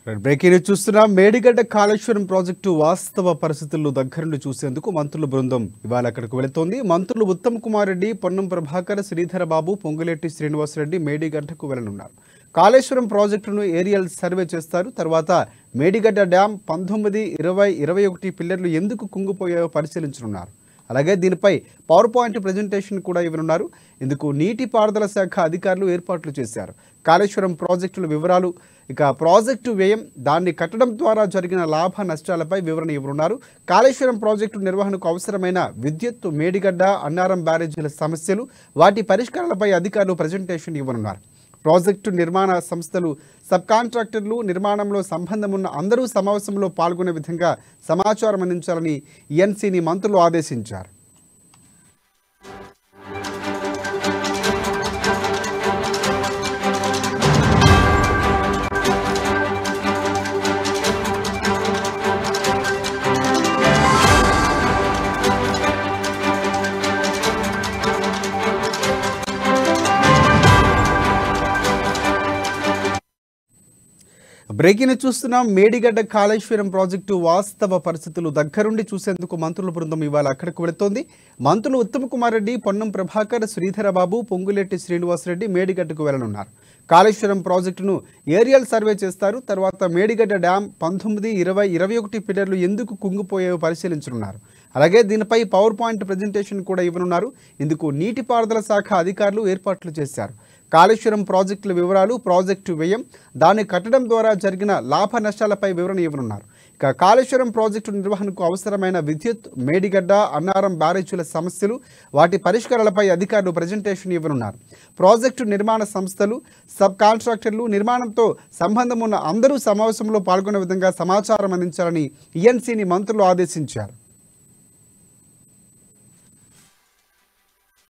Breaking news చూస్తున్నాం. Medigadda Kaleshwaram project వాస్తవ పరిస్థితుల్లో దగ్గర నుండి చూసేందుకు మంత్రుల బృందం ఇవాళ అక్కడికి వెళుతోంది. మంత్రులు ఉత్తమ్ కుమార్ రెడ్డి, పొన్నం ప్రభాకర్, శ్రీధర బాబు, పొంగులేటి శ్రీనివాసరెడ్డి మేడిగడ్డకు వెళ్లనున్నారు. కాళేశ్వరం ప్రాజెక్టును ఏరియల్ సర్వే చేస్తారు. తర్వాత మేడిగడ్డ డ్యాం 19, 20, 21 పిల్లర్లు ఎందుకు కుంగిపోయాయో పరిశీలించనున్నారు. అలాగే దీనిపై పవర్ పాయింట్ ప్రజెంటేషన్ కూడా ఇవ్వనున్నారు. ఇందుకు నీటిపారుదల శాఖ అధికారులు ఏర్పాట్లు చేశారు. కాళేశ్వరం ప్రాజెక్టుల వివరాలు, ఇక ప్రాజెక్టు వ్యయం, దాన్ని కట్టడం ద్వారా జరిగిన లాభ నష్టాలపై వివరణ ఇవ్వనున్నారు. కాళేశ్వరం ప్రాజెక్టు నిర్వహణకు అవసరమైన విద్యుత్, మేడిగడ్డ, అన్నారం బ్యారేజీల సమస్యలు, వాటి పరిష్కారాలపై అధికారులు ప్రజెంటేషన్ ఇవ్వనున్నారు. ప్రాజెక్టు నిర్మాణ సంస్థలు, సబ్ కాంట్రాక్టర్లు, నిర్మాణంలో సంబంధం ఉన్న అందరూ సమావేశంలో పాల్గొనే విధంగా సమాచారం అందించాలని ఈఎన్సీని మంత్రులు ఆదేశించారు. బ్రేకింగ్ చూస్తున్నాం. మేడిగడ్డ కాళేశ్వరం ప్రాజెక్టు వాస్తవ పరిస్థితులు దగ్గరుండి చూసేందుకు మంత్రుల బృందం ఇవాళ అక్కడికి వెళుతోంది. మంత్రులు ఉత్తమ్ కుమార్ రెడ్డి, పొన్నం ప్రభాకర్, శ్రీధర బాబు, పొంగులేటి శ్రీనివాసరెడ్డి మేడిగడ్డకు వెళ్లనున్నారు. కాళేశ్వరం ప్రాజెక్టును ఏరియల్ సర్వే చేస్తారు. తర్వాత మేడిగడ్డ డ్యాం 19, 20, 21 పిల్లర్లు ఎందుకు కుంగిపోయాయో పరిశీలించనున్నారు. అలాగే దీనిపై పవర్ పాయింట్ ప్రజెంటేషన్ కూడా ఇవ్వనున్నారు. ఇందుకు నీటిపారుదల శాఖ అధికారులు ఏర్పాట్లు చేశారు. కాళేశ్వరం ప్రాజెక్టుల వివరాలు, ప్రాజెక్టు వ్యయం, దాన్ని కట్టడం ద్వారా జరిగిన లాభ నష్టాలపై వివరణ ఇవ్వనున్నారు. ఇక కాళేశ్వరం ప్రాజెక్టు నిర్వహణకు అవసరమైన విద్యుత్, మేడిగడ్డ, అన్నారం బ్యారేజీల సమస్యలు, వాటి పరిష్కారాలపై అధికారులు ప్రజెంటేషన్ ఇవ్వనున్నారు. ప్రాజెక్టు నిర్మాణ సంస్థలు, సబ్ కాంట్రాక్టర్లు, నిర్మాణంతో సంబంధం ఉన్న అందరూ సమావేశంలో పాల్గొనే విధంగా సమాచారం అందించాలని ఈఎన్సీని మంత్రులు ఆదేశించారు.